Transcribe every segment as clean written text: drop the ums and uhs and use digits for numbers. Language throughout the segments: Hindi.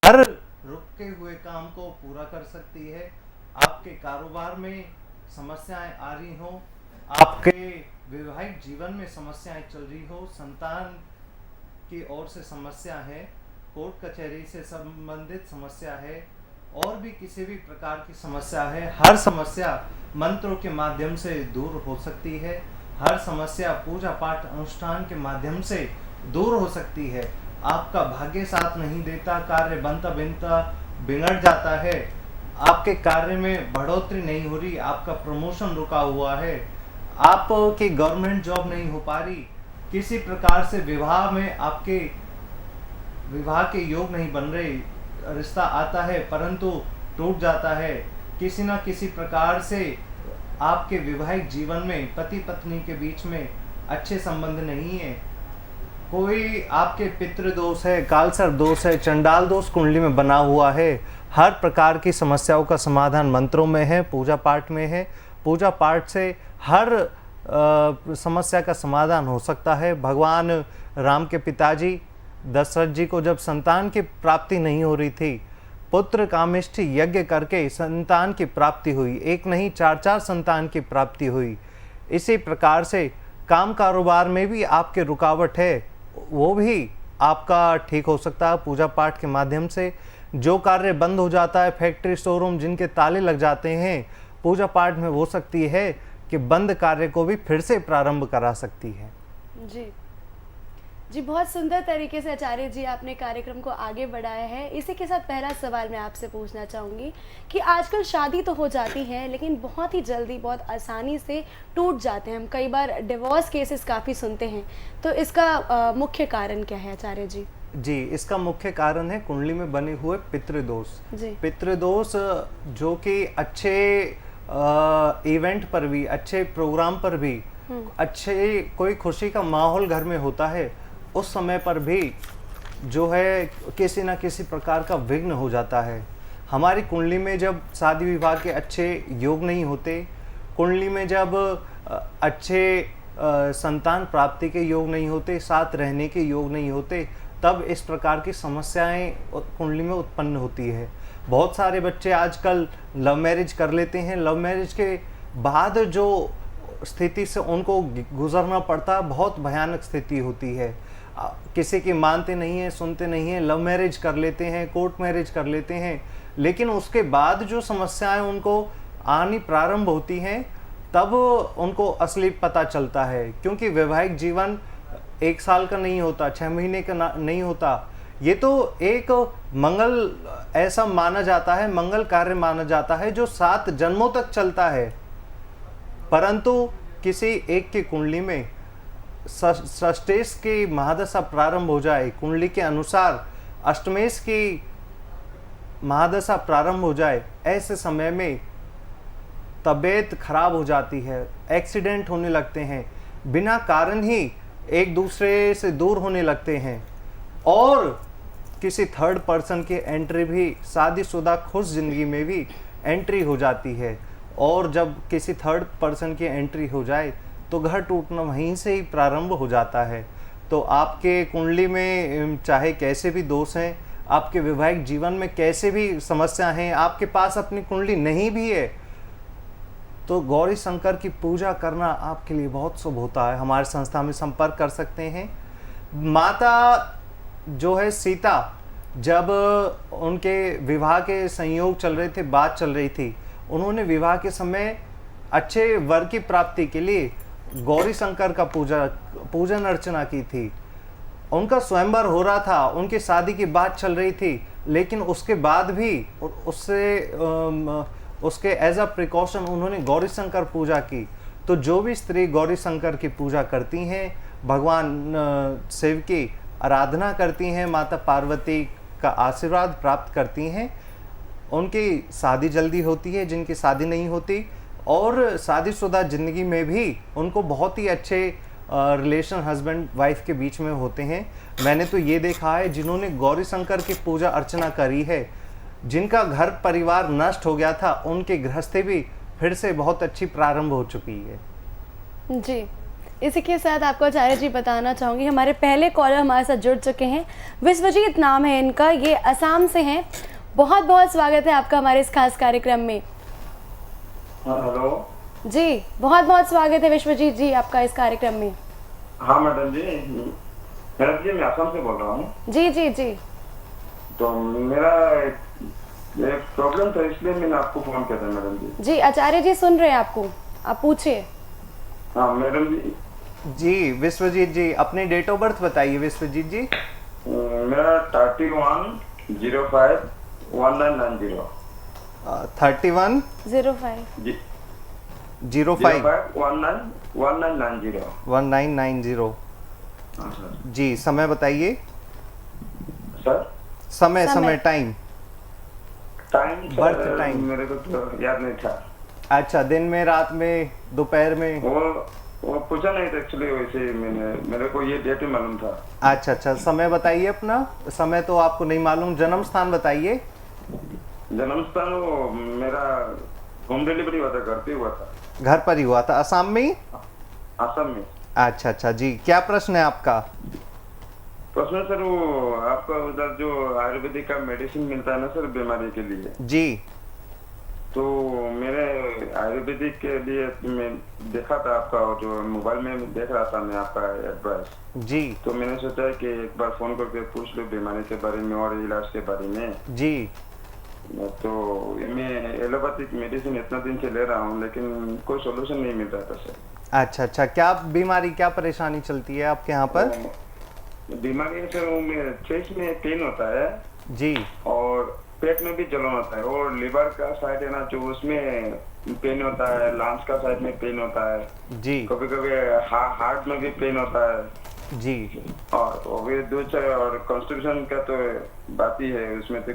हर रुके हुए काम को पूरा कर सकती है। आपके कारोबार में समस्याएं आ रही हो, आपके वैवाहिक जीवन में समस्याएं चल रही हो, संतान की ओर से समस्या है, कोर्ट कचहरी से संबंधित समस्या है, और भी किसी भी प्रकार की समस्या है, हर समस्या मंत्रों के माध्यम से दूर हो सकती है। हर समस्या पूजा पाठ अनुष्ठान के माध्यम से दूर हो सकती है। आपका भाग्य साथ नहीं देता, कार्य बनता बनता बिगड़ जाता है, आपके कार्य में बढ़ोतरी नहीं हो रही, आपका प्रमोशन रुका हुआ है, आपकी गवर्नमेंट जॉब नहीं हो पा रही, किसी प्रकार से विवाह में आपके विवाह के योग नहीं बन रहे, रिश्ता आता है परंतु टूट जाता है, किसी ना किसी प्रकार से आपके वैवाहिक जीवन में पति पत्नी के बीच में अच्छे संबंध नहीं है, कोई आपके पितृदोष है, कालसर्प दोष है, चंडाल दोष कुंडली में बना हुआ है, हर प्रकार की समस्याओं का समाधान मंत्रों में है, पूजा पाठ में है। पूजा पाठ से हर समस्या का समाधान हो सकता है। भगवान राम के पिताजी दशरथ जी को जब संतान की प्राप्ति नहीं हो रही थी, पुत्र कामेष्टि यज्ञ करके संतान की प्राप्ति हुई, एक नहीं चार चार संतान की प्राप्ति हुई। इसी प्रकार से काम कारोबार में भी आपके रुकावट है, वो भी आपका ठीक हो सकता है पूजा पाठ के माध्यम से। जो कार्य बंद हो जाता है, फैक्ट्री शोरूम जिनके ताले लग जाते हैं, पूजा पाठ में हो सकती है कि बंद कार्य को भी फिर से प्रारंभ करा सकती है। जी जी, बहुत सुंदर तरीके से आचार्य जी आपने कार्यक्रम को आगे बढ़ाया है। इसी के साथ पहला सवाल मैं आपसे पूछना चाहूँगी कि आजकल शादी तो हो जाती है लेकिन बहुत ही जल्दी, बहुत आसानी से टूट जाते हैं। हम कई बार डिवोर्स केसेस काफ़ी सुनते हैं, तो इसका मुख्य कारण क्या है आचार्य जी? जी, इसका मुख्य कारण है कुंडली में बने हुए पितृदोष। पितृदोष जो कि अच्छे इवेंट पर भी, अच्छे प्रोग्राम पर भी, अच्छे कोई खुशी का माहौल घर में होता है, उस समय पर भी जो है किसी न किसी प्रकार का विघ्न हो जाता है। हमारी कुंडली में जब शादी विवाह के अच्छे योग नहीं होते, कुंडली में जब अच्छे संतान प्राप्ति के योग नहीं होते, साथ रहने के योग नहीं होते, तब इस प्रकार की समस्याएं कुंडली में उत्पन्न होती है। बहुत सारे बच्चे आजकल लव मैरिज कर लेते हैं, लव मैरिज के बाद जो स्थिति से उनको गुजरना पड़ता है, बहुत भयानक स्थिति होती है। किसी की मानते नहीं हैं, सुनते नहीं हैं, लव मैरिज कर लेते हैं, कोर्ट मैरिज कर लेते हैं, लेकिन उसके बाद जो समस्याएं उनको आनी प्रारंभ होती हैं, तब उनको असली पता चलता है। क्योंकि वैवाहिक जीवन 1 साल का नहीं होता, 6 महीने का नहीं होता। ये तो एक मंगल ऐसा माना जाता है, मंगल कार्य माना जाता है जो 7 जन्मों तक चलता है। परंतु किसी एक की कुंडली में षष्ठेश की महादशा प्रारंभ हो जाए, कुंडली के अनुसार अष्टमेश की महादशा प्रारंभ हो जाए, ऐसे समय में तबीयत खराब हो जाती है, एक्सीडेंट होने लगते हैं, बिना कारण ही एक दूसरे से दूर होने लगते हैं, और किसी थर्ड पर्सन की एंट्री भी शादीशुदा खुश जिंदगी में भी एंट्री हो जाती है। और जब किसी थर्ड पर्सन की एंट्री हो जाए तो घर टूटना वहीं से ही प्रारंभ हो जाता है। तो आपके कुंडली में चाहे कैसे भी दोष हैं, आपके वैवाहिक जीवन में कैसे भी समस्या हैं, आपके पास अपनी कुंडली नहीं भी है, तो गौरी शंकर की पूजा करना आपके लिए बहुत शुभ होता है। हमारे संस्था में संपर्क कर सकते हैं। माता जो है सीता, जब उनके विवाह के संयोग चल रहे थे, बात चल रही थी, उन्होंने विवाह के समय अच्छे वर की प्राप्ति के लिए गौरी शंकर का पूजन अर्चना की थी। उनका स्वयंवर हो रहा था, उनकी शादी की बात चल रही थी, लेकिन उसके बाद भी उसके एज अ प्रिकॉशन उन्होंने गौरी शंकर पूजा की। तो जो भी स्त्री गौरी शंकर की पूजा करती हैं, भगवान शिव की आराधना करती हैं, माता पार्वती का आशीर्वाद प्राप्त करती हैं, उनकी शादी जल्दी होती है, जिनकी शादी नहीं होती, और शादीशुदा ज़िंदगी में भी उनको बहुत ही अच्छे रिलेशन हस्बैंड वाइफ के बीच में होते हैं। मैंने तो ये देखा है, जिन्होंने गौरी शंकर की पूजा अर्चना करी है, जिनका घर परिवार नष्ट हो गया था, उनकी गृहस्थी भी फिर से बहुत अच्छी प्रारंभ हो चुकी है। जी, इसी के साथ आपको आचार्य जी बताना चाहूँगी, हमारे पहले कॉलर हमारे साथ जुड़ चुके हैं। विश्वजीत नाम है इनका, ये असम से हैं। बहुत बहुत स्वागत है आपका हमारे इस खास कार्यक्रम में। हेलो जी, बहुत बहुत स्वागत है विश्वजीत जी आपका इस कार्यक्रम में। हाँ मैडम जी, मैं असम से बोल रहा हूँ। जी जी जी। तो मेरा एक प्रॉब्लम था, इसलिए मैंने आपको फोन किया था मैडम जी। जी आचार्य जी सुन रहे हैं आपको, आप पूछिए। हाँ मैडम जी। जी विश्वजीत जी, अपनी डेट ऑफ बर्थ बताइए विश्वजीत जी। मेरा 31/05/1990। 31/05 जी 05 1990। 1990। हाँ सर। जी समय बताइए। सर समय टाइम टाइम Birth time। मेरे को तो याद नहीं था। अच्छा, दिन में, रात में, दोपहर में? वो पूछा नहीं था एक्चुअली, वैसे मेरे को ये डेट ही मालूम था। अच्छा, समय बताइए अपना। समय तो आपको नहीं मालूम। जन्म स्थान बताइए। जन्म स्थान वो मेरा होम डिलीवरी हुआ था, घर पे हुआ था। घर पर ही हुआ था, असम में ही? असम में। अच्छा जी, क्या प्रश्न है आपका? प्रश्न सर, वो आपका उधर जो आयुर्वेदिक का मेडिसिन मिलता है ना सर बीमारी के लिए, जी। तो मेरे आयुर्वेदिक के लिए मैं देखा था आपका, और जो मोबाइल में देख रहा था मैं आपका एडवाइस जी। तो मैंने सोचा कि एक बार फोन करके पूछ लो बीमारी के बारे में और इलाज के बारे में जी। तो मैं एलोपैथिक मेडिसिन इतना दिन से ले रहा हूँ, लेकिन कोई सोल्यूशन नहीं मिल रहा था सर। अच्छा, क्या बीमारी, क्या परेशानी चलती है आपके यहाँ पर? बीमारी है सर, वो चेस्ट में पेन होता है जी, और पेट में भी जलन होता है, और लिवर का साइड है ना जो उसमें पेन होता है, लंग्स का साइड में पेन होता है जी। कभी कभी हार्ट में भी पेन होता है जी। और वे दो चार, और कॉन्स्टिट्यूशन का तो बात ही है, उसमें तो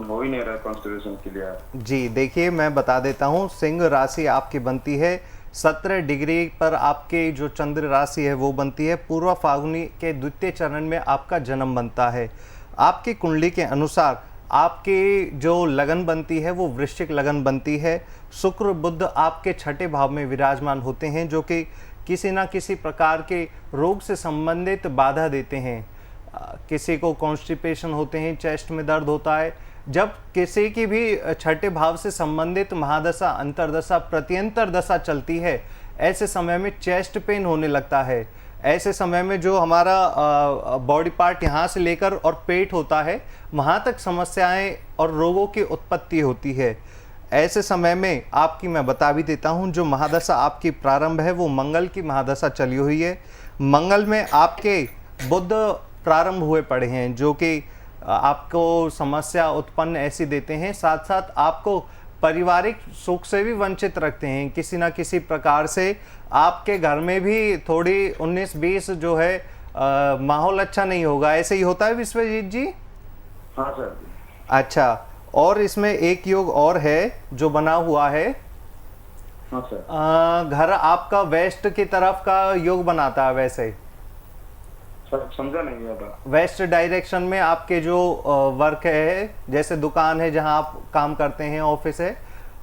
हो ही नहीं रहा कॉन्स्टिट्यूशन के लिए। जी देखिए, मैं बता देता हूँ, सिंह राशि आपकी बनती है 17 डिग्री पर, आपके जो चंद्र राशि है वो बनती है। पूर्व फाल्गुनी के द्वितीय चरण में आपका जन्म बनता है। आपकी कुंडली के अनुसार आपकी जो लगन बनती है वो वृश्चिक लगन बनती है। शुक्र बुध आपके छठे भाव में विराजमान होते हैं, जो कि किसी ना किसी प्रकार के रोग से संबंधित बाधा देते हैं। किसी को कॉन्स्टिपेशन होते हैं, चेस्ट में दर्द होता है। जब किसी की भी छठे भाव से संबंधित महादशा, अंतरदशा, प्रत्यंतर दशा चलती है, ऐसे समय में चेस्ट पेन होने लगता है। ऐसे समय में जो हमारा बॉडी पार्ट यहाँ से लेकर और पेट होता है, वहाँ तक समस्याएं और रोगों की उत्पत्ति होती है। ऐसे समय में आपकी मैं बता भी देता हूँ, जो महादशा आपकी प्रारंभ है वो मंगल की महादशा चली हुई है। मंगल में आपके बुध प्रारंभ हुए पड़े हैं, जो कि आपको समस्या उत्पन्न ऐसी देते हैं, साथ साथ आपको पारिवारिक सुख से भी वंचित रखते हैं। किसी ना किसी प्रकार से आपके घर में भी थोड़ी 19-20 जो है माहौल अच्छा नहीं होगा। ऐसे ही होता है विश्वजीत जी? हाँ सर। अच्छा, और इसमें एक योग और है जो बना हुआ है। हाँ सर। घर आपका वेस्ट की तरफ का योग बनाता है। वैसे सर समझा नहीं आता। वेस्ट डायरेक्शन में आपके जो वर्क है, जैसे दुकान है जहां आप काम करते हैं, ऑफिस है,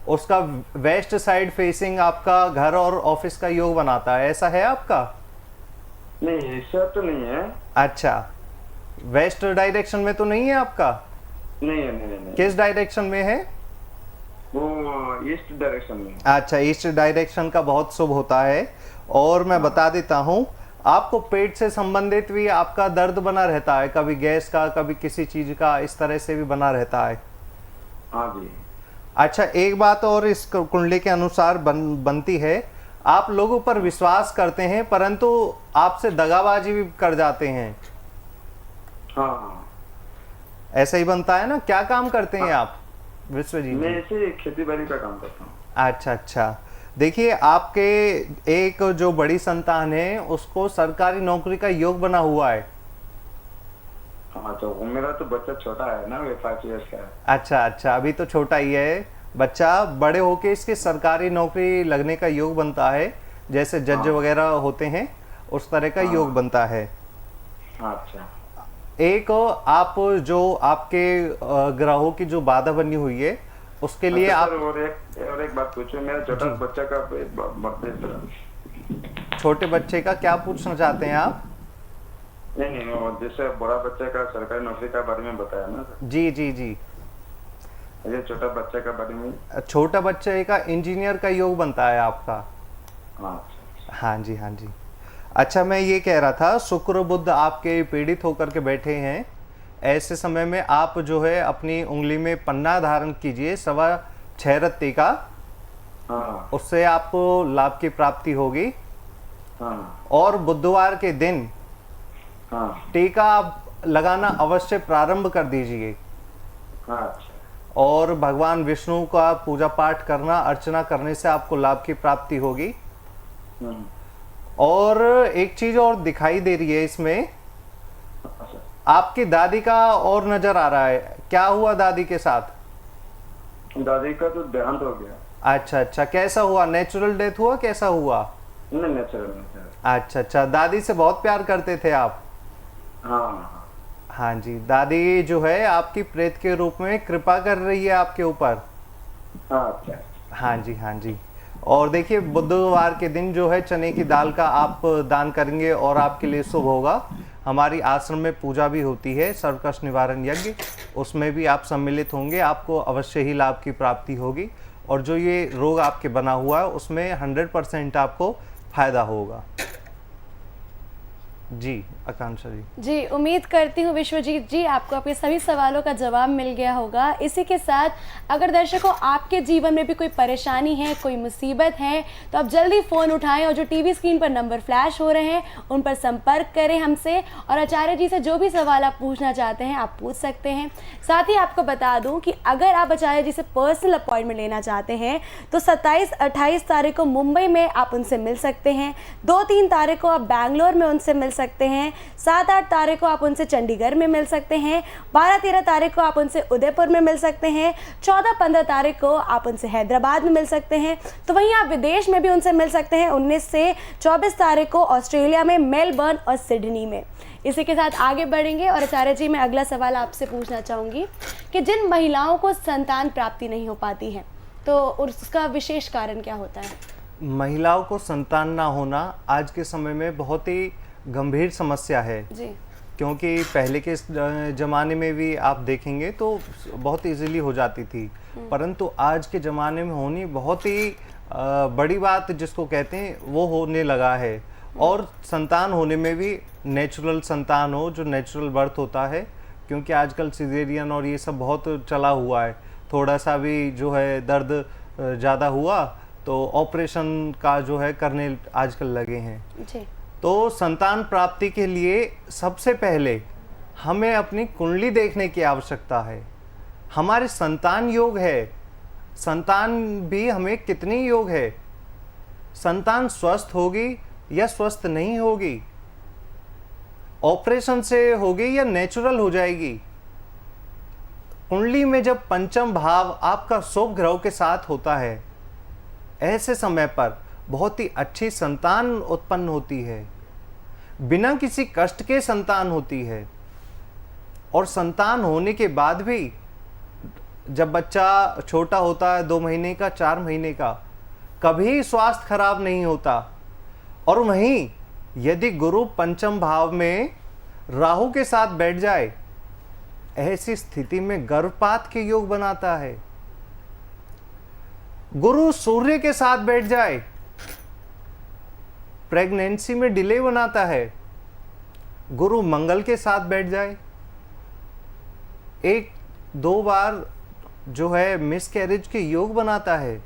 उसका वेस्ट साइड फेसिंग आपका घर और ऑफिस का योग बनाता है। ऐसा है आपका? नहीं ऐसा तो नहीं है। अच्छा, वेस्ट डायरेक्शन में तो नहीं है आपका? नहीं है, नहीं। किस डायरेक्शन में है? वो ईस्ट डायरेक्शन में। अच्छा, ईस्ट डायरेक्शन का बहुत शुभ होता है। और मैं बता देता हूँ, आपको पेट से संबंधित भी आपका दर्द बना रहता है, कभी गैस का, कभी किसी चीज का, इस तरह से भी बना रहता है। हाँ जी। अच्छा, एक बात और इस कुंडली के अनुसार बनती है, आप लोगों पर विश्वास करते हैं परंतु आपसे दगाबाजी भी कर जाते हैं। हाँ, ऐसा ही बनता है ना? क्या काम करते हैं आप विश्वजीत? मैं ऐसे खेती बाड़ी का काम करता हूँ। अच्छा, देखिए, आपके एक जो बड़ी संतान है उसको सरकारी नौकरी का योग बना हुआ है। हाँ, तो मेरा तो बच्चा छोटा है ना, वो 5 इयर्स का है। अच्छा, अभी तो छोटा ही है बच्चा। बड़े होके इसके सरकारी नौकरी लगने का योग बनता है, जैसे जज वगैरह होते हैं उस तरह का योग बनता है। अच्छा। एक आप जो आपके ग्रहों की जो बाधा बनी हुई है उसके लिए अच्छा, आप और एक बात पूछो, मेरा छोटा बच्चा का बर्थडे छोटे बच्चे का क्या पूछना चाहते हैं आप? नहीं, वो जैसे बड़ा बच्चे का सरकारी नौकरी का बारे में बताया ना सर, जी जी जी। ये छोटा बच्चे का बारे में। छोटा बच्चे का इंजीनियर का योग बनता है आपका। हाँ हाँ जी हाँ जी। अच्छा, मैं ये कह रहा था, शुक्र बुध आपके पीड़ित होकर के बैठे हैं। ऐसे समय में आप जो है अपनी उंगली में पन्ना धारण कीजिए 6.25 रत्ती का, हाँ उससे आपको लाभ की प्राप्ति होगी। हाँ और बुधवार के दिन हाँ टीका आप लगाना अवश्य प्रारंभ कर दीजिए। हाँ। अच्छा। और भगवान विष्णु का पूजा पाठ करना, अर्चना करने से आपको लाभ की प्राप्ति होगी। हम्म। और एक चीज और दिखाई दे रही है इसमें, अच्छा। आपकी दादी का और नजर आ रहा है। क्या हुआ दादी के साथ? दादी का तो देहांत हो गया। अच्छा अच्छा, कैसा हुआ? नेचुरल डेथ हुआ, कैसा हुआ? नहीं, नेचुरल। अच्छा अच्छा, दादी से बहुत प्यार करते थे आप? हाँ हाँ जी, दादी जो है आपकी प्रेत के रूप में कृपा कर रही है आपके ऊपर। हाँ। अच्छा। हाँ जी हाँ जी। और देखिए, बुधवार के दिन जो है चने की दाल का आप दान करेंगे और आपके लिए शुभ होगा। हमारी आश्रम में पूजा भी होती है, सर्वकष्ट निवारण यज्ञ, उसमें भी आप सम्मिलित होंगे, आपको अवश्य ही लाभ की प्राप्ति होगी। और जो ये रोग आपके बना हुआ है उसमें 100% आपको फायदा होगा। जी आकांक्षा जी, उम्मीद करती हूँ विश्वजीत जी आपको आपके सभी सवालों का जवाब मिल गया होगा। इसी के साथ अगर दर्शकों आपके जीवन में भी कोई परेशानी है, कोई मुसीबत है, तो आप जल्दी फ़ोन उठाएं और जो टीवी स्क्रीन पर नंबर फ्लैश हो रहे हैं उन पर संपर्क करें हमसे, और आचार्य जी से जो भी सवाल आप पूछना चाहते हैं आप पूछ सकते हैं। साथ ही आपको बता दूँ कि अगर आप आचार्य जी से पर्सनल अपॉइंटमेंट लेना चाहते हैं तो 27-28 तारीख को मुंबई में आप उनसे मिल सकते हैं, 2-3 तारीख को आप बैंगलोर में उनसे मिल सकते हैं, 7-8 तारीख को आप उनसे चंडीगढ़ में मिल सकते हैं, 12-13 तारीख को आप उनसे उदयपुर में मिल सकते हैं, 14-15 तारीख को आप उनसे हैदराबाद में मिल सकते हैं। तो वहीं आप विदेश में भी उनसे मिल सकते हैं 19 से 24 तारीख को ऑस्ट्रेलिया में, मेलबर्न और सिडनी में। इसी के साथ आगे बढ़ेंगे और आचार्य जी मैं अगला सवाल आपसे पूछना चाहूँगी कि जिन महिलाओं को संतान प्राप्ति नहीं हो पाती है तो उसका विशेष कारण क्या होता है? महिलाओं को संतान ना होना आज के समय में बहुत ही गंभीर समस्या है जी। क्योंकि पहले के ज़माने में भी आप देखेंगे तो बहुत इजीली हो जाती थी, परंतु आज के ज़माने में होनी बहुत ही बड़ी बात जिसको कहते हैं वो होने लगा है। और संतान होने में भी नेचुरल संतान हो, जो नेचुरल बर्थ होता है, क्योंकि आजकल सिजेरियन और ये सब बहुत चला हुआ है। थोड़ा सा भी जो है दर्द ज़्यादा हुआ तो ऑपरेशन का जो है करने आजकल लगे हैं जी। तो संतान प्राप्ति के लिए सबसे पहले हमें अपनी कुंडली देखने की आवश्यकता है। हमारे संतान योग है, संतान भी हमें कितनी योग है, संतान स्वस्थ होगी या स्वस्थ नहीं होगी, ऑपरेशन से होगी या नेचुरल हो जाएगी। कुंडली में जब पंचम भाव आपका शुभ ग्रह के साथ होता है, ऐसे समय पर बहुत ही अच्छी संतान उत्पन्न होती है, बिना किसी कष्ट के संतान होती है। और संतान होने के बाद भी जब बच्चा छोटा होता है, 2 महीने का, 4 महीने का, कभी स्वास्थ्य खराब नहीं होता। और वहीं यदि गुरु पंचम भाव में राहु के साथ बैठ जाए, ऐसी स्थिति में गर्भपात के योग बनाता है। गुरु सूर्य के साथ बैठ जाए, प्रेगनेंसी में डिले बनाता है। गुरु मंगल के साथ बैठ जाए, 1-2 बार जो है मिसकैरेज के योग बनाता है।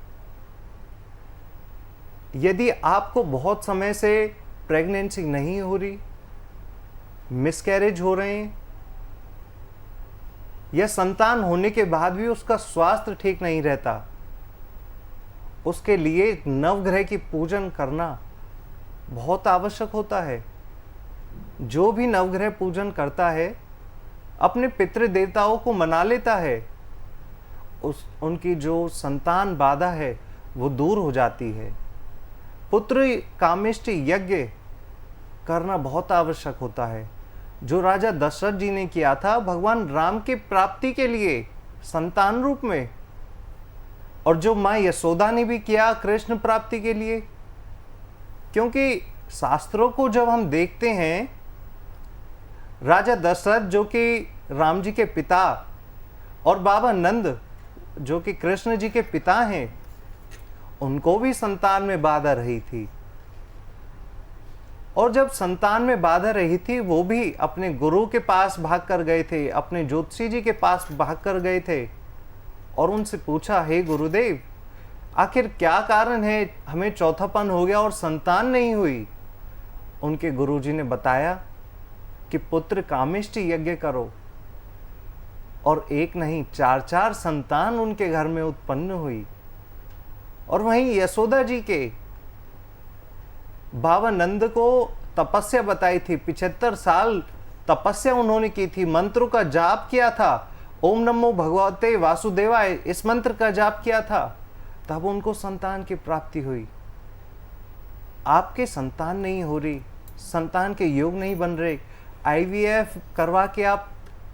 यदि आपको बहुत समय से प्रेगनेंसी नहीं हो रही, मिसकैरेज हो रहे हैं, या संतान होने के बाद भी उसका स्वास्थ्य ठीक नहीं रहता, उसके लिए नवग्रह की पूजन करना बहुत आवश्यक होता है। जो भी नवग्रह पूजन करता है अपने पितृ देवताओं को मना लेता है, उनकी जो संतान बाधा है वो दूर हो जाती है। पुत्र कामेष्टि यज्ञ करना बहुत आवश्यक होता है, जो राजा दशरथ जी ने किया था भगवान राम की प्राप्ति के लिए संतान रूप में, और जो माँ यशोदा ने भी किया कृष्ण प्राप्ति के लिए। क्योंकि शास्त्रों को जब हम देखते हैं, राजा दशरथ जो कि राम जी के पिता और बाबा नंद जो कि कृष्ण जी के पिता हैं, उनको भी संतान में बाधा रही थी। और जब संतान में बाधा रही थी, वो भी अपने गुरु के पास भाग कर गए थे, अपने ज्योतिषी जी के पास भाग कर गए थे और उनसे पूछा, हे गुरुदेव, आखिर क्या कारण है, हमें चौथापन हो गया और संतान नहीं हुई। उनके गुरुजी ने बताया कि पुत्र कामिष्टि यज्ञ करो, और एक नहीं 4-4 संतान उनके घर में उत्पन्न हुई। और वहीं यशोदा जी के बाबा नंद को तपस्या बताई थी, 75 साल तपस्या उन्होंने की थी, मंत्रों का जाप किया था, ओम नमो भगवते वासुदेवाय इस मंत्र का जाप किया था, तब उनको संतान की प्राप्ति हुई। आपके संतान नहीं हो रही, संतान के योग नहीं बन रहे, IVF करवा के आप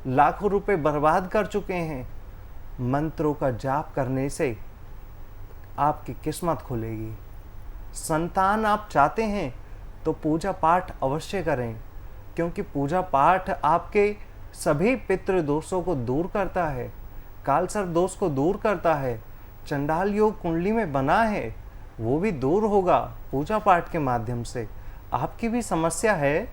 लाखों रुपए बर्बाद कर चुके हैं, मंत्रों का जाप करने से आपकी किस्मत खुलेगी। संतान आप चाहते हैं तो पूजा पाठ अवश्य करें, क्योंकि पूजा पाठ आपके सभी पितृ दोषों को दूर करता है, कालसर्प दोष को दूर करता है, चंडाल योग कुंडली में बना है वो भी दूर होगा पूजा पाठ के माध्यम से। आपकी भी समस्या है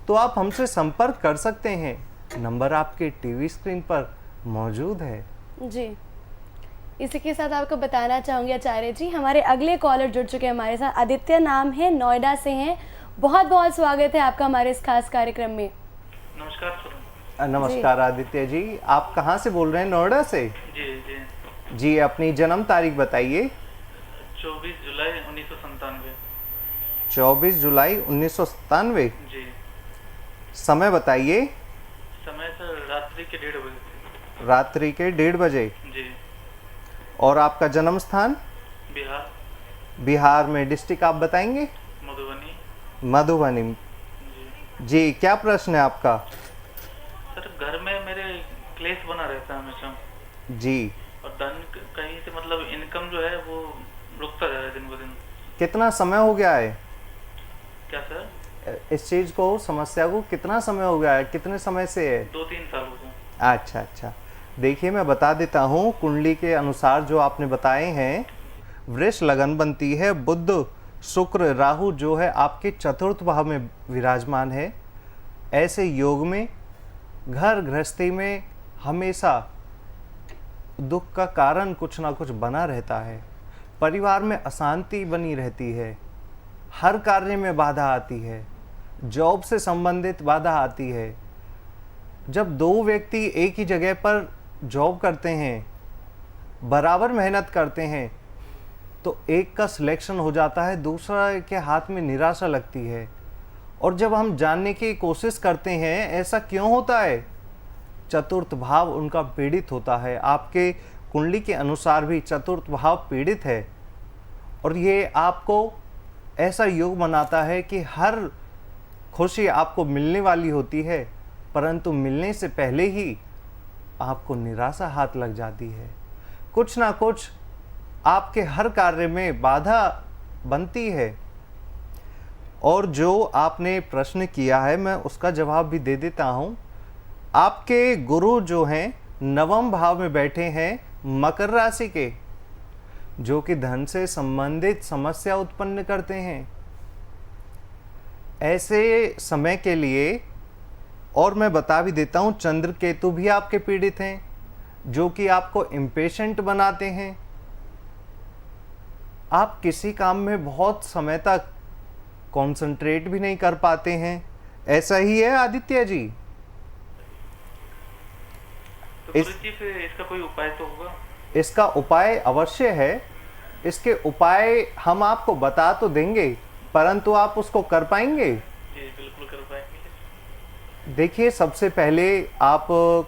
तो आप हमसे संपर्क कर सकते हैं, नंबर आपके टीवी स्क्रीन पर मौजूद है। जी, इसी के साथ आपको बताना चाहूँगी आचार्य जी, हमारे अगले कॉलर जुड़ चुके हैं हमारे साथ। आदित्य नाम है, नोएडा से हैं। बहुत बहुत स्वागत है आपका हमारे इस खास कार्यक्रम में। नमस्कार सर। नमस्कार आदित्य जी, आप कहाँ से बोल रहे हैं? नोएडा से? जी जी जी, अपनी जन्म तारीख बताइए। 24 जुलाई 1997। 24 जुलाई 1997। जी। समय बताइए। समय सर रात्रि के 1:30 बजे। रात्रि के 1:30 बजे। जी। और आपका जन्म स्थान? बिहार। बिहार में डिस्ट्रिक्ट आप बताएंगे? मधुबनी। मधुबनी। जी। जी, क्या प्रश्न है आपका? सर घर में मेरे क्लेश बना रहता है हमेशा। जी। और धन कहीं से मतलब इनकम जो है वो रुकता जा रहा है दिन ब दिन। कितना समय हो गया है क्या सर? इस चीज को, समस्या को कितना समय हो गया है, कितने समय से है? 2-3 साल हो गए। अच्छा अच्छा, देखिए मैं बता देता हूँ, कुंडली के अनुसार जो आपने बताए हैं, वृष लगन बनती है, बुध शुक्र राहु जो है आपके चतुर्थ भाव में विराजमान है। ऐसे योग में घर गृहस्थी में हमेशा दुख का कारण कुछ ना कुछ बना रहता है, परिवार में अशांति बनी रहती है, हर कार्य में बाधा आती है, जॉब से संबंधित बाधा आती है। जब दो व्यक्ति एक ही जगह पर जॉब करते हैं, बराबर मेहनत करते हैं, तो एक का सिलेक्शन हो जाता है, दूसरा के हाथ में निराशा लगती है। और जब हम जानने की कोशिश करते हैं ऐसा क्यों होता है, चतुर्थ भाव उनका पीड़ित होता है। आपके कुंडली के अनुसार भी चतुर्थ भाव पीड़ित है, और ये आपको ऐसा योग बनाता है कि हर खुशी आपको मिलने वाली होती है, परंतु मिलने से पहले ही आपको निराशा हाथ लग जाती है। कुछ ना कुछ आपके हर कार्य में बाधा बनती है। और जो आपने प्रश्न किया है मैं उसका जवाब भी दे देता हूँ। आपके गुरु जो हैं नवम भाव में बैठे हैं मकर राशि के, जो कि धन से संबंधित समस्या उत्पन्न करते हैं। ऐसे समय के लिए, और मैं बता भी देता हूँ, चंद्र केतु भी आपके पीड़ित हैं, जो कि आपको इम्पेशेंट बनाते हैं। आप किसी काम में बहुत समय तक कंसंट्रेट भी नहीं कर पाते हैं। ऐसा ही है आदित्य जी? तो फिर इसका कोई उपाय तो होगा? इसका उपाय अवश्य है। इसके उपाय हम आपको बता तो देंगे, परंतु आप उसको कर पाएंगे? जी बिल्कुल कर पाएंगे। देखिए, सबसे पहले आप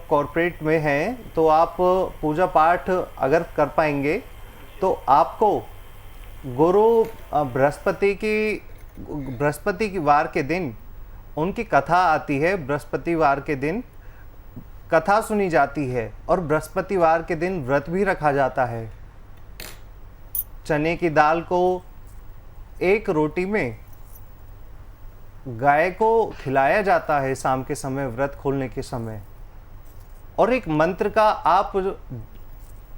कॉर्पोरेट में हैं तो आप पूजा पाठ अगर कर पाएंगे तो आपको गुरु बृहस्पति की वार के दिन उनकी कथा आती है, बृहस्पतिवार के दिन कथा सुनी जाती है, और बृहस्पतिवार के दिन व्रत भी रखा जाता है। चने की दाल को एक रोटी में गाय को खिलाया जाता है शाम के समय, व्रत खोलने के समय। और एक मंत्र का आप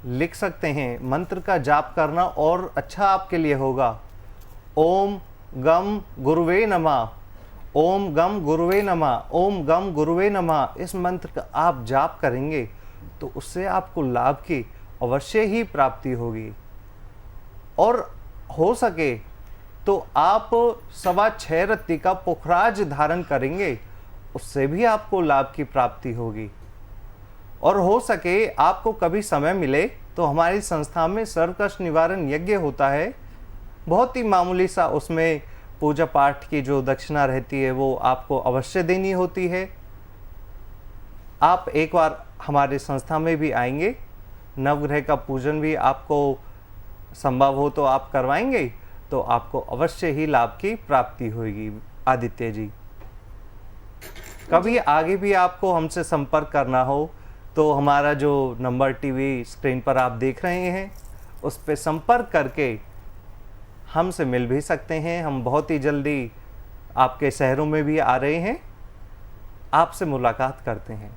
लिख सकते हैं, मंत्र का जाप करना और अच्छा आपके लिए होगा। ओम गम गुरुवे नमः, ओम गम गुरुवे नमः, ओम गम गुरुवे नमः। इस मंत्र का आप जाप करेंगे तो उससे आपको लाभ की अवश्य ही प्राप्ति होगी। और हो सके तो आप 6.25 रत्ती का पुखराज धारण करेंगे, उससे भी आपको लाभ की प्राप्ति होगी। और हो सके आपको कभी समय मिले तो हमारी संस्था में सर्वकष्ट निवारण यज्ञ होता है, बहुत ही मामूली सा, उसमें पूजा पाठ की जो दक्षिणा रहती है वो आपको अवश्य देनी होती है। आप एक बार हमारे संस्था में भी आएंगे, नवग्रह का पूजन भी आपको संभव हो तो आप करवाएंगे, तो आपको अवश्य ही लाभ की प्राप्ति होगी। आदित्य जी, कभी आगे भी आपको हमसे संपर्क करना हो तो हमारा जो नंबर टीवी स्क्रीन पर आप देख रहे हैं उस पर संपर्क करके हमसे मिल भी सकते हैं। हम बहुत ही जल्दी आपके शहरों में भी आ रहे हैं, आपसे मुलाकात करते हैं।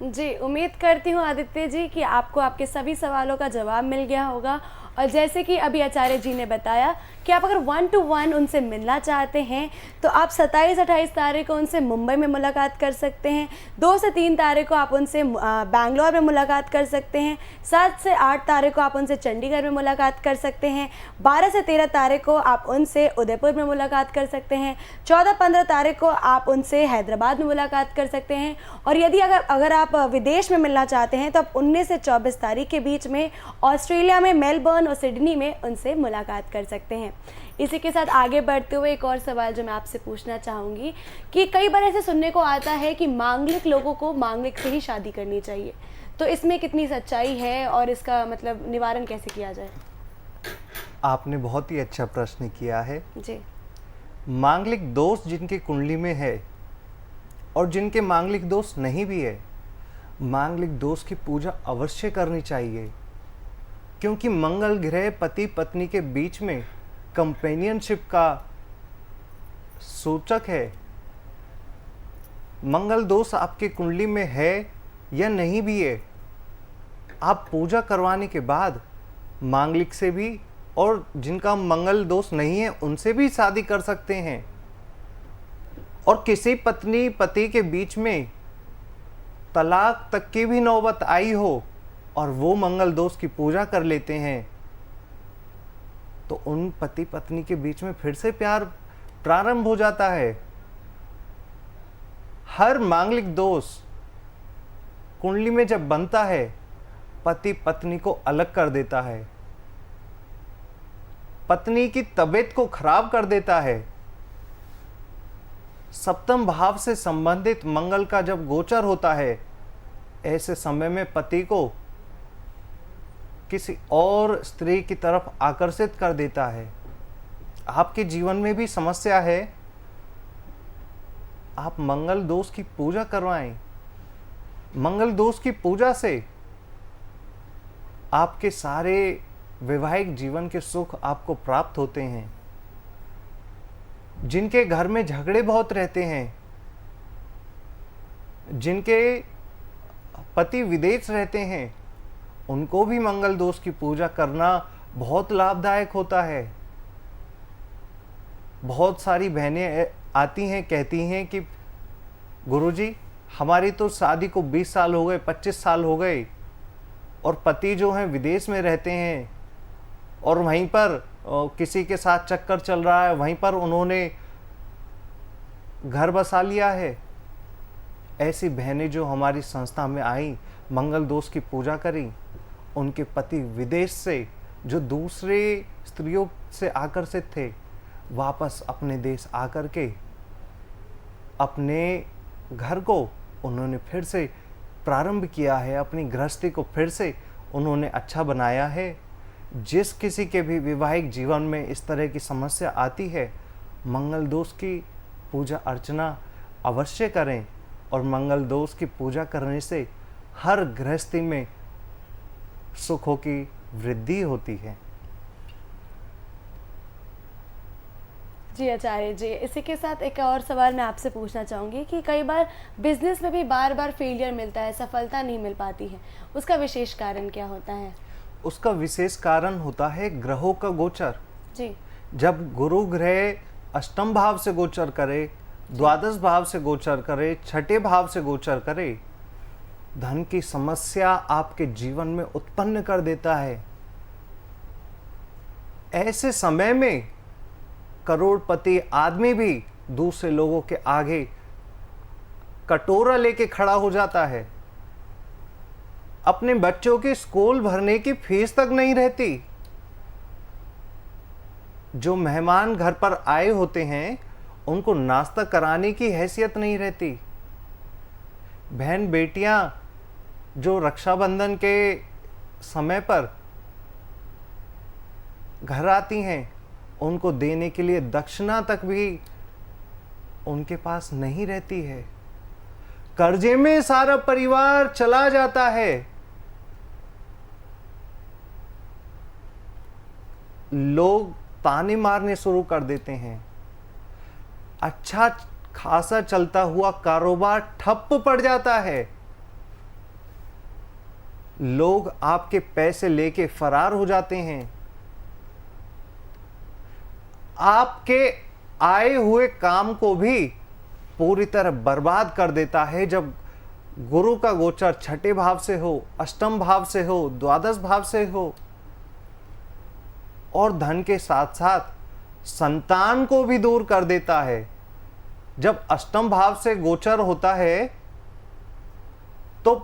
जी, उम्मीद करती हूँ आदित्य जी कि आपको आपके सभी सवालों का जवाब मिल गया होगा। और जैसे कि अभी आचार्य जी ने बताया कि आप अगर 1-to-1 उनसे मिलना चाहते हैं तो आप 27-28 तारीख को उनसे मुंबई में मुलाकात कर सकते हैं, 2 से 3 तारीख को आप उनसे बैंगलोर में मुलाकात कर सकते हैं, 7 से 8 तारीख को आप उनसे चंडीगढ़ में मुलाकात कर सकते हैं, 12 से 13 तारीख को आप उनसे उदयपुर में मुलाकात कर सकते हैं, 14-15 तारीख को आप उनसे हैदराबाद में मुलाकात कर सकते हैं। और यदि अगर आप विदेश में मिलना चाहते हैं तो आप 19 से 24 तारीख के बीच में ऑस्ट्रेलिया में मेलबर्न और सिडनी में उनसे मुलाकात कर सकते हैं। इसी के साथ आगे बढ़ते हुए एक और सवाल जो मैं आपसे पूछना चाहूँगी कि कई बार ऐसे सुनने को आता है कि मांगलिक लोगों को मांगलिक से ही शादी करनी चाहिए, तो इसमें कितनी सच्चाई है और इसका मतलब निवारण कैसे किया जाए? आपने बहुत ही अच्छा प्रश्न किया है जी। मांगलिक दोष जिनकी कुंडली में है और जिनके मांगलिक दोष नहीं भी है, मांगलिक दोष की पूजा अवश्य करनी चाहिए, क्योंकि मंगल ग्रह पति पत्नी के बीच में कंपेनियनशिप का सूचक है। मंगल दोष आपकी कुंडली में है या नहीं भी है, आप पूजा करवाने के बाद मांगलिक से भी और जिनका मंगल दोष नहीं है उनसे भी शादी कर सकते हैं। और किसी पत्नी पति के बीच में तलाक तक की भी नौबत आई हो और वो मंगल दोष की पूजा कर लेते हैं, तो उन पति पत्नी के बीच में फिर से प्यार प्रारंभ हो जाता है। हर मांगलिक दोष कुंडली में जब बनता है, पति पत्नी को अलग कर देता है, पत्नी की तबीयत को खराब कर देता है। सप्तम भाव से संबंधित मंगल का जब गोचर होता है, ऐसे समय में पति को किसी और स्त्री की तरफ आकर्षित कर देता है। आपके जीवन में भी समस्या है, आप मंगल दोष की पूजा करवाएं। मंगल दोष की पूजा से आपके सारे वैवाहिक जीवन के सुख आपको प्राप्त होते हैं। जिनके घर में झगड़े बहुत रहते हैं, जिनके पति विदेश रहते हैं, उनको भी मंगल दोष की पूजा करना बहुत लाभदायक होता है। बहुत सारी बहनें आती हैं, कहती हैं कि गुरुजी हमारी तो शादी को 20 साल हो गए, 25 साल हो गए और पति जो हैं विदेश में रहते हैं और वहीं पर किसी के साथ चक्कर चल रहा है, वहीं पर उन्होंने घर बसा लिया है। ऐसी बहनें जो हमारी संस्था में आई, मंगल दोष की पूजा करी, उनके पति विदेश से जो दूसरे स्त्रियों से आकर्षित थे, वापस अपने देश आकर के अपने घर को उन्होंने फिर से प्रारंभ किया है, अपनी गृहस्थी को फिर से उन्होंने अच्छा बनाया है। जिस किसी के भी वैवाहिक जीवन में इस तरह की समस्या आती है, मंगल दोष की पूजा अर्चना अवश्य करें और मंगल दोष की पूजा करने से हर गृहस्थी में सुखों की वृद्धि होती है। जी आचार्य जी, इसी के साथ एक और सवाल मैं आपसे पूछना चाहूँगी कि कई बार बिजनेस में भी बार बार फेलियर मिलता है, सफलता नहीं मिल पाती है, उसका विशेष कारण क्या होता है? उसका विशेष कारण होता है ग्रहों का गोचर। जी। जब गुरु ग्रह अष्टम भाव से गोचर करे, द्वादश भाव से गोचर करे, छठे भाव से गोचर करे, धन की समस्या आपके जीवन में उत्पन्न कर देता है। ऐसे समय में करोड़पति आदमी भी दूसरे लोगों के आगे कटोरा लेके खड़ा हो जाता है। अपने बच्चों की स्कूल भरने की फीस तक नहीं रहती। जो मेहमान घर पर आए होते हैं उनको नाश्ता कराने की हैसियत नहीं रहती। बहन बेटियां जो रक्षाबंधन के समय पर घर आती हैं, उनको देने के लिए दक्षिणा तक भी उनके पास नहीं रहती है। कर्जे में सारा परिवार चला जाता है। लोग ताने मारने शुरू कर देते हैं। अच्छा खासा चलता हुआ कारोबार ठप पड़ जाता है। लोग आपके पैसे लेके फरार हो जाते हैं। आपके आए हुए काम को भी पूरी तरह बर्बाद कर देता है। जब गुरु का गोचर छठे भाव से हो, अष्टम भाव से हो, द्वादश भाव से हो, और धन के साथ साथ संतान को भी दूर कर देता है। जब अष्टम भाव से गोचर होता है तो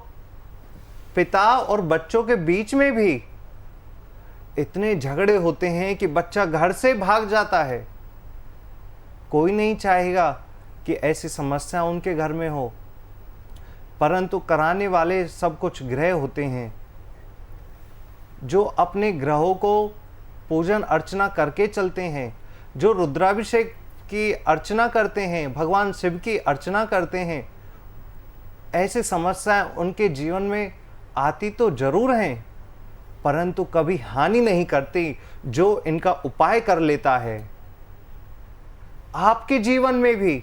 पिता और बच्चों के बीच में भी इतने झगड़े होते हैं कि बच्चा घर से भाग जाता है। कोई नहीं चाहेगा कि ऐसी समस्या उनके घर में हो, परंतु कराने वाले सब कुछ ग्रह होते हैं जो अपने ग्रहों को पूजन अर्चना करके चलते हैं। जो रुद्राभिषेक की अर्चना करते हैं, भगवान शिव की अर्चना करते हैं, ऐसी समस्याएं उनके जीवन में आती तो जरूर हैं, परंतु कभी हानि नहीं करती जो इनका उपाय कर लेता है। आपके जीवन में भी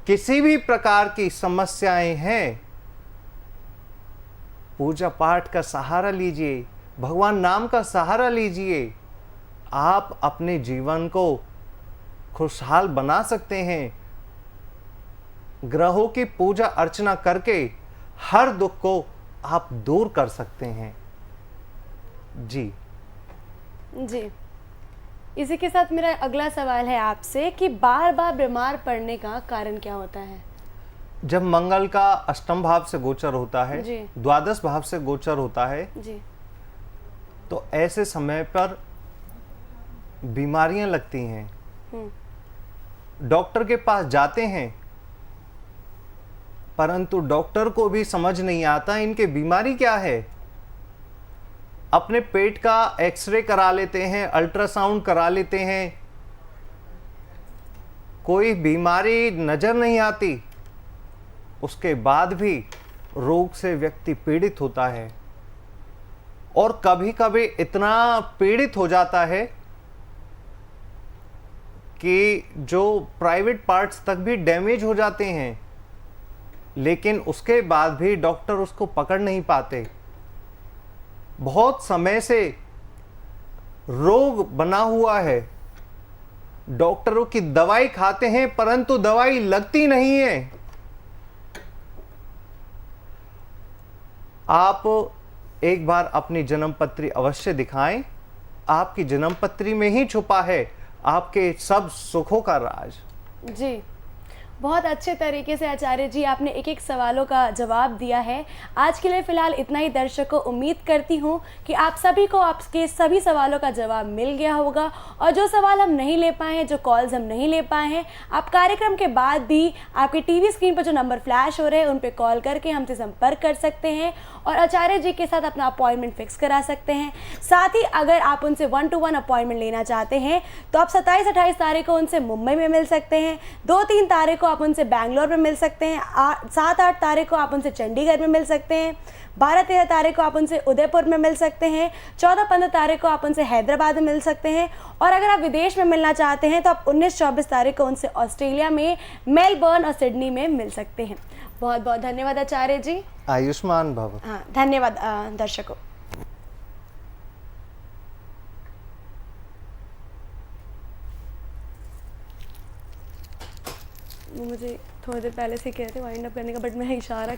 किसी भी प्रकार की समस्याएं हैं, पूजा पाठ का सहारा लीजिए, भगवान नाम का सहारा लीजिए। आप अपने जीवन को खुशहाल बना सकते हैं। ग्रहों की पूजा अर्चना करके हर दुख को आप दूर कर सकते हैं। जी जी, इसी के साथ मेरा अगला सवाल है आपसे कि बार बार बीमार पड़ने का कारण क्या होता है? जब मंगल का अष्टम भाव से गोचर होता है, जी। द्वादश भाव से गोचर होता है, जी। तो ऐसे समय पर बीमारियां लगती हैं। डॉक्टर के पास जाते हैं, परंतु डॉक्टर को भी समझ नहीं आता इनके बीमारी क्या है। अपने पेट का एक्सरे करा लेते हैं, अल्ट्रासाउंड करा लेते हैं, कोई बीमारी नजर नहीं आती। उसके बाद भी रोग से व्यक्ति पीड़ित होता है, और कभी कभी इतना पीड़ित हो जाता है कि जो प्राइवेट पार्ट्स तक भी डैमेज हो जाते हैं, लेकिन उसके बाद भी डॉक्टर उसको पकड़ नहीं पाते। बहुत समय से रोग बना हुआ है, डॉक्टरों की दवाई खाते हैं परंतु दवाई लगती नहीं है। आप एक बार अपनी जन्म पत्री अवश्य दिखाएं। आपकी जन्म पत्री में ही छुपा है आपके सब सुखों का राज। जी, बहुत अच्छे तरीके से आचार्य जी आपने एक एक सवालों का जवाब दिया है। आज के लिए फ़िलहाल इतना ही। दर्शकों, उम्मीद करती हूँ कि आप सभी को आपके सभी सवालों का जवाब मिल गया होगा, और जो सवाल हम नहीं ले पाए हैं, जो कॉल्स हम नहीं ले पाए हैं, आप कार्यक्रम के बाद भी आपके टीवी स्क्रीन पर जो नंबर फ्लैश हो रहे हैं उन पर कॉल करके हमसे संपर्क कर सकते हैं और आचार्य जी के साथ अपना अपॉइंटमेंट फिक्स करा सकते हैं। साथ ही अगर आप उनसे 1-to-1 अपॉइंटमेंट लेना चाहते हैं तो आप 27-28 तारीख को उनसे मुंबई में मिल सकते हैं। 2-3 तारीख को आप उनसे बैंगलोर में मिल सकते हैं, 7-8 तारीख को आप उनसे चंडीगढ़ में मिल सकते हैं, 12-13 तारीख को आप उनसे उदयपुर में मिल सकते हैं, 14-15 तारीख को आप उनसे हैदराबाद में मिल सकते हैं, और अगर आप विदेश में मिलना चाहते हैं तो आप 19-24 तारीख को उनसे ऑस्ट्रेलिया में मेलबर्न और सिडनी में मिल सकते हैं। बहुत बहुत धन्यवाद आचार्य जी। आयुष्मान भव। हाँ, धन्यवाद दर्शकों। वो मुझे थोड़ी देर पहले से कह रहे थे वाइंड अप करने का, बट मैं इशारा